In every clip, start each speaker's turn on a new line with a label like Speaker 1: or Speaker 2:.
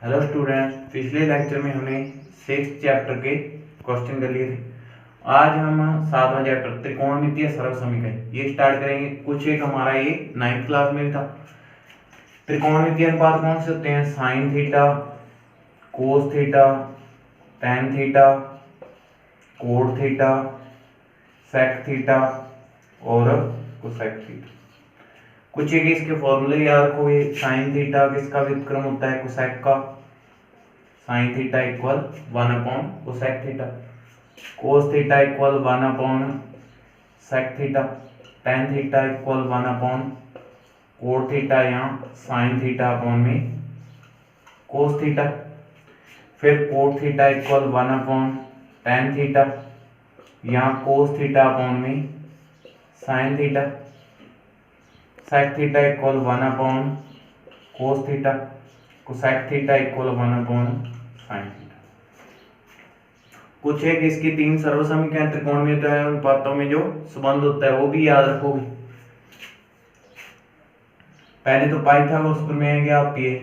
Speaker 1: Hello students, पिछले lecture में हमने 6th चैप्टर के क्वेश्चन कर लिए थे। आज हम 7वां चैप्टर त्रिकोणमितीय सरल समीकरण ये स्टार्ट करेंगे। कुछ एक हमारा ये 9th क्लास में था। त्रिकोणमितीय अनुपात कौन से होते हैं? Sine theta, cos theta, tan theta, cot theta, sec theta और कोसेक थीटा। कुछ एक इसके फॉर्मूले याद रखोगे। साइन थीटा किसका व्युत्क्रम होता है? कोसेक का। Sine theta equal 1 upon cosec theta. Cos theta equal 1 upon sec theta. Tan theta equal 1 upon cot theta या साइन थीटा अपॉन में कोस थीटा। फिर cot theta equal 1 upon tan theta या cos theta upon में sine theta. Sec theta equal 1 upon cos theta. Cosec theta equal 1 upon sine theta. कुछ एक इसकी तीन सर्व समीकरण त्रिकोणमितीय अनुपातों में जो संबंध होता है वो भी याद रखोगे। पहले तो पाइथागोरस प्रमेय क्या होती है?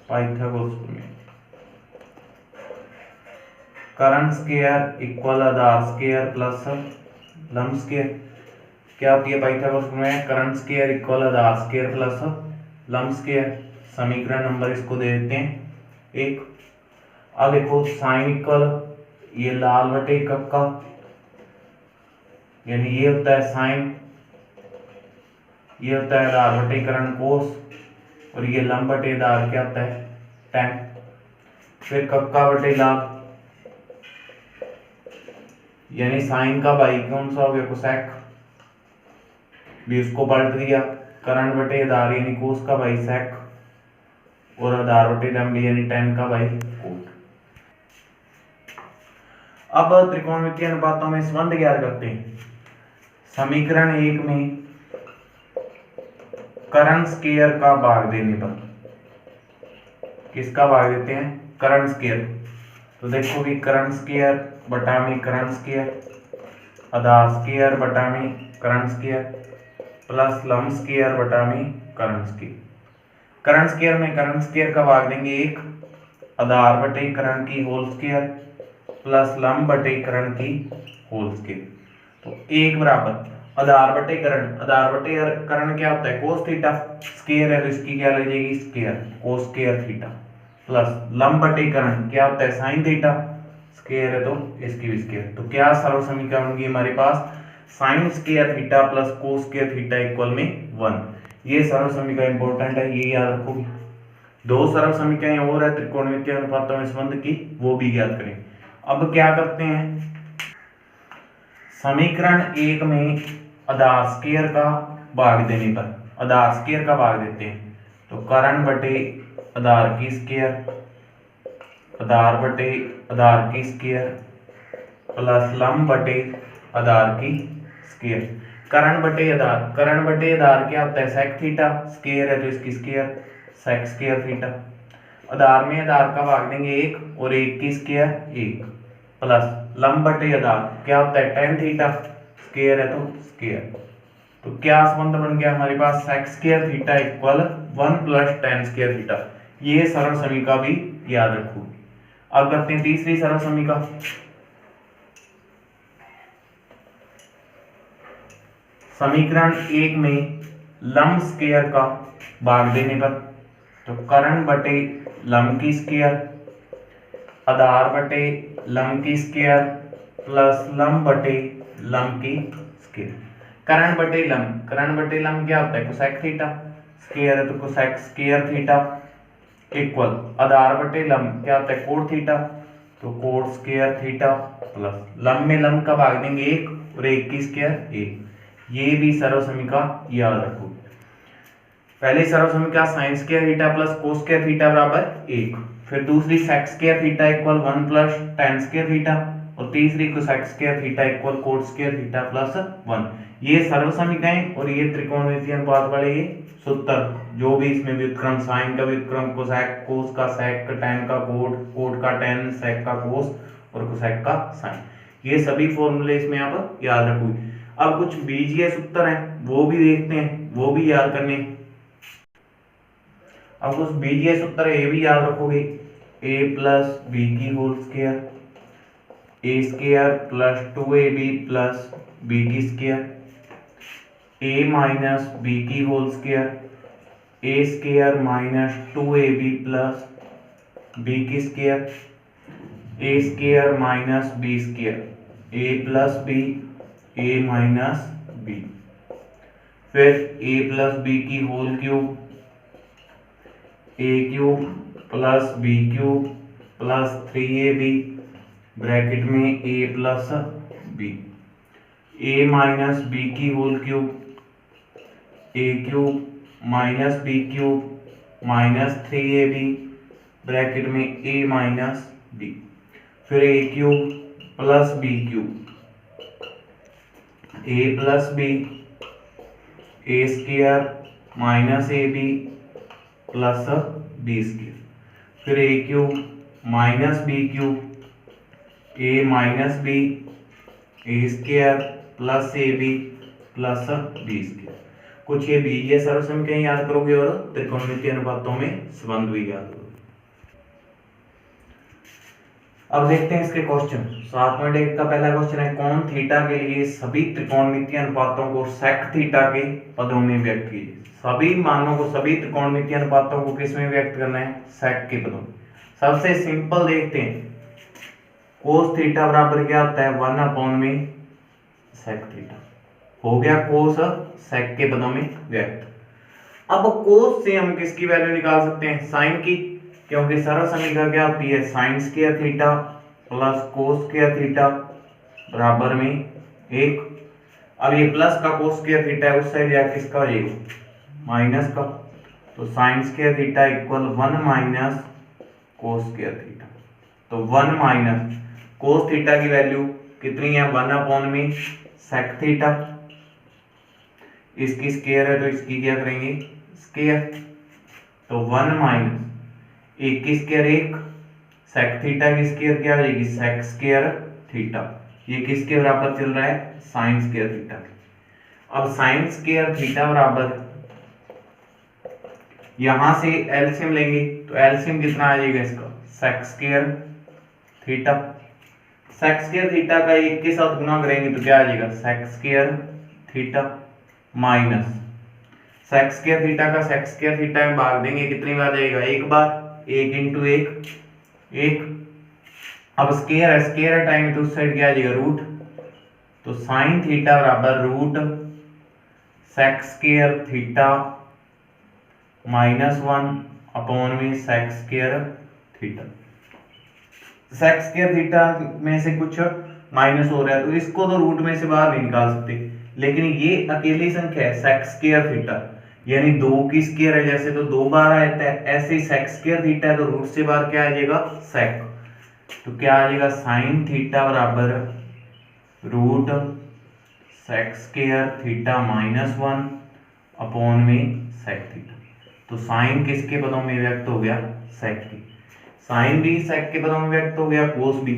Speaker 1: पाइथागोरस प्रमेय कर्ण स्क्वायर इक्वल आधार स्क्वायर प्लस लंब स्क्वायर। क्या होती है पाइथागोरस प्रमेय? कर्ण स्क्वायर इक्वल आधार स्क्वायर प्लस लंब स्क्वायर। समीकरण नंबर इसको दे देते हैं 1। अब देखो साइन इक्वल ये लाल बटे कक्का, यानी ये होता है साइन, ये होता है आधार बटे कर्ण कोस, और ये लंब बटे आधार क्या होता है? टेन। फिर कक्का बटे लाल, यानी साइन का भाई कौन सा हो गया? कोसेक, भी उसको पलट दिया। कर्ण बटे आधार यानी कोस का भाई सेक, और आधार बटे लंब यानी टेन का भाई कोट। अब त्रिकोणमितीय अनुपातों में संबंध ज्ञात करते हैं। समीकरण 1 में कर्ण स्क्वायर का भाग देने पर किसका भाग देते हैं? कर्ण स्क्वायर। तो देखो कि कर्ण स्क्वायर बटा में कर्ण स्क्वायर, आधार स्क्वायर बटा में कर्ण स्क्वायर प्लस लंब स्क्वायर बटा में कर्ण स्क्वायर। कर्ण स्क्वायर में कर्ण स्क्वायर का भाग देंगे 1, आधार बटे कर्ण की होल स्क्वायर प्लस लंब बटे कर्ण की होल स्क्वायर। तो 1 बराबर आधार बटे कर्ण, आधार बटे कर्ण क्या होता है? Cos theta. स्क्वायर है तो इसकी क्या लग जाएगी? स्क्वायर, कोस स्क्वायर थीटा प्लस लंब बटे कर्ण क्या होता है? Sine theta. स्क्वायर है तो इसकी भी स्क्वायर। तो क्या सर्व समीकरण होंगी हमारे पास? Sine square theta plus cos square theta equal में 1। ये सर्व समीकरण इंपॉर्टेंट है, ये याद रखोगे। दो सर्व समीकरण और है त्रिकोणमितीय अनुपातों में संबंध की, वो भी याद करें। अब क्या करते हैं? समीकरण 1 में आधार स्क्वायर का भाग देने पर आधार स्क्वायर का भाग देते हैं, तो कर्ण बटे आधार की स्क्वायर, आधार बटे आधार की स्क्वायर प्लस लंब बटे आधार की स्क्वायर। कर्ण बटे आधार क्या होता है? Sec theta. स्क्वायर है तो इसकी स्क्वायर, सेक स्क्वायर थीटा। आधार में आधार का भाग देंगे 1 और 1 की स्क्वायर 1 प्लस लंब बटे आधार क्या होता है? Tan theta. स्क्वायर है तो स्क्वायर। तो क्या संबंध बन गया हमारे पास? Sec square theta equal 1 plus tan square theta. ये सरल समीकरण भी याद रखो। अब करते हैं तीसरी सरल समीकरण। समीकरण 1 में लंब स्क्वायर का भाग देने पर, तो कर्ण बटे लंब की स्क्वायर, आधार बटे लंब की स्क्वायर प्लस लंब बटे लंब की स्क्वायर। कर्ण बटे लंब क्या होता है? Cosec theta. स्क्वायर है तो कोसेक स्क्वायर थीटा इक्वल आधार बटे लंब क्या होता है? कोट थीटा, तो कोट स्क्वायर थीटा प्लस लंब में लंब का भाग देंगे 1 और 1 की स्क्वायर 1। ये भी सर्व समीकरण याद रखो। पहले सर्व समीकरण sine square theta plus cos square theta बराबर 1। फिर दूसरी sec square theta equal 1 plus tan square theta, और तीसरी cosec square theta equal cot square theta plus 1। ये सर्व समीकरण और ये त्रिकोणमितीय अनुपात वाले ये सूत्र, जो भी इसमें व्युत्क्रम, साइन का व्युत्क्रम, कोसेक, कोस का सेक, टेन का कोट, कोट का टेन, सेक का कोस और कोसेक का साइन, ये सभी फॉर्मूले इसमें आप याद रखोगे। अब कुछ बीजीय सूत्र हैं वो भी देखते हैं, वो भी याद करने। अब कुछ बीजीय सूत्र है, ये भी याद रखोगे, a प्लस बी की whole square, A square plus 2ab plus B की स्क्वायर, a माइनस बी की whole square, A square minus 2ab plus B की square, A square minus B square, A plus B, A minus B, फिर a plus B की whole cube, A cube plus B cube plus 3ab bracket में a plus B, a minus B की whole cube, A cube minus B cube minus 3ab bracket में a minus B, फिर A cube plus B cube, A plus B, A square minus A B plus B square, फिर A cube minus B cube, A minus B, A square plus A B plus B square. कुछ ये बीजीय सरल समीकरण याद करोगे और त्रिकोणमितीय अनुपातों में संबंध भी याद करोगे। अब देखते हैं इसके क्वेश्चन। 7.1 का पहला क्वेश्चन है, कोण थीटा के लिए सभी त्रिकोणमितीय अनुपातों को सेक थीटा के पदों में व्यक्त कीजिए। सभी मानों को, सभी त्रिकोणमितीय अनुपातों को किस में व्यक्त करना है? सेक के पदों में। सबसे सिंपल देखते हैं, कोस थीटा बराबर क्या होता है? 1 अपॉन में सेक थीटा। हो गया कोस सेक के पदों में व्यक्त। अब कोस से हम किसकी वैल्यू निकाल सकते हैं? साइन की, क्योंकि सरल समीकरण क्या होती है? Sine square theta plus cos square theta बराबर में 1। अब ये प्लस का कोस स्क्वायर थीटा है, उस साइड या किसका हो जाएगा? माइनस का। तो sign square theta equal 1 minus cos square theta. तो 1 माइनस कोस थीटा की वैल्यू कितनी है? 1 अपॉन में सेक थीटा। इसकी स्क्वायर है तो इसकी क्या करेंगे? स्क्वायर। तो 1 माइनस 1 की स्क्वायर 1, सेक थीटा की स्क्वायर क्या हो जाएगी? Sec square theta. ये किसके बराबर चल रहा है? Sine square theta. अब साइन स्क्वायर थीटा बराबर, यहां से एलसीएम लेंगे तो एलसीएम कितना आ जाएगा इसका? Sec square theta. Sec square theta का 1 के साथ गुना करेंगे तो क्या आ जाएगा? Sec square theta minus sec square theta का सेक स्क्वायर थीटा में भाग देंगे, कितनी बार जाएगा? एक बार। 1 इंटू 1 1। अब स्क्वायर है, स्क्वायर हटाएंगे तो उस साइड क्या आ जाएगा? रूट। तो साइन थीटा बराबर root sec square theta -1 upon में sec square theta. Sec square theta में से कुछ माइनस हो रहा है तो इसको तो रूट में से बाहर नहीं निकाल सकते, लेकिन ये अकेली संख्या है सेक स्क्वायर थीटा, यानी 2 की स्क्वायर है, जैसे तो 2 बार आता है, ऐसे ही सेक स्क्वायर थीटा है तो रूट से बाहर क्या आ जाएगा? सेक। तो क्या आ जाएगा? साइन थीटा बराबर root sec square theta -1 upon में सेक थीटा। तो साइन किसके पदों में व्यक्त हो गया? सेक की। साइन भी सेक के पदों में व्यक्त हो गया, कोस भी।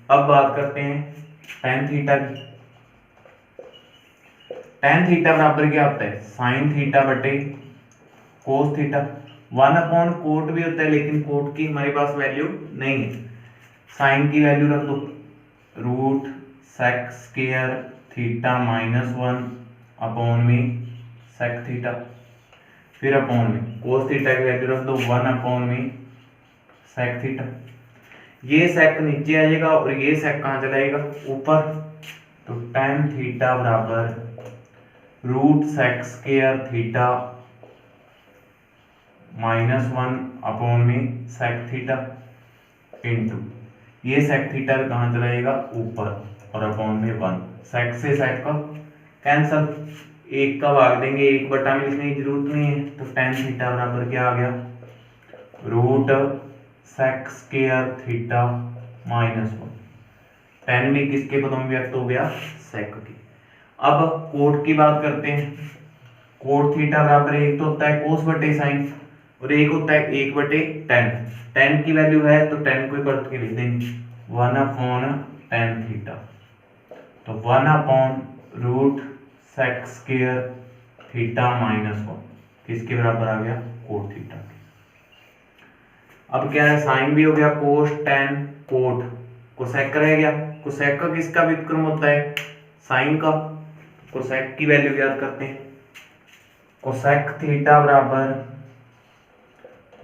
Speaker 1: अब बात करते हैं tan थीटा की। tan थीटा बराबर क्या होता है? साइन थीटा बटे कोस थीटा। 1 अपॉन कोट भी होता है, लेकिन कोट की हमारे पास वैल्यू नहीं है। साइन की वैल्यू रख दो, root sec square theta -1 upon में सेक थीटा। फिर अपॉन में कोस थीटा की वैल्यू रख दो 1 अपॉन में सेक थीटा। ये सेक नीचे आ जाएगा और ये सेक कहाँ चला जाएगा? ऊपर। तो tan थीटा बराबर root sec square theta -1 upon में सेक थीटा इंटू ये सेक थीटा कहाँ चला जाएगा? ऊपर, और अपॉन में 1। सेक से सेक का कैंसल, 1 का भाग देंगे, 1 बटा में लिखने की जरूरत नहीं है। तो tan थीटा बराबर क्या आ गया? Root sec square theta -1। tan भी किसके पदों में व्यक्त हो गया? सेक की। अब कोट की बात करते हैं। कोट थीटा बराबर एक तो होता है कोस बटे साइन और एक होता है 1 बटे tan। tan की वैल्यू है तो tan को करके लिख देंगे 1 अपॉन tan थीटा। तो 1 upon root sec square theta -1 किसके बराबर आ गया? Cot theta. अब क्या है, साइन भी हो गया, कोस टेन कोट, कोसेक रह गया। कोसेक का किसका व्युत्क्रम होता है, साइन का। कोसेक की वैल्यू याद करते हैं, कोसेक थीटा बराबर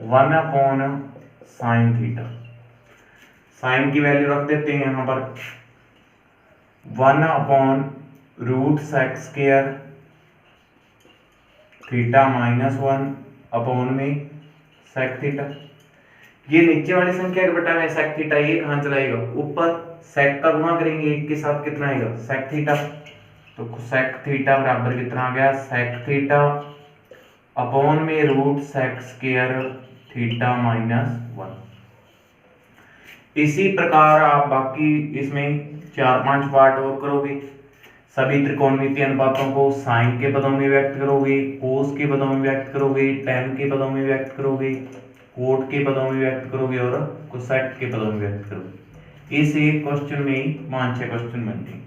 Speaker 1: 1/sin थीटा। साइन की वैल्यू रख देते हैं यहां पर 1/√sec स्क्वायर थीटा -1 में sec थीटा। ये नीचे वाली संख्या के बटा में sec थीटा, ये कहां चलाएगा, ऊपर sec का गुणा करेंगे एक के साथ, कितना आएगा sec थीटा। तो sec थीटा बराबर कितना आ गया, sec थीटा अपॉन में √sec स्क्वायर थीटा -1। इसी प्रकार आप बाकी इसमें 4-5 पार्ट और करोगे। सभी त्रिकोणमितीय अनुपातों को साइन के पदों में व्यक्त करोगे, कोस के पदों में व्यक्त करोगे, टेन के पदों में व्यक्त करोगे, कोट के पदों में व्यक्त करोगे और कोसेक के पदों में व्यक्त करोगे। इस एक क्वेश्चन में ही 5-6 क्वेश्चन बनते हैं।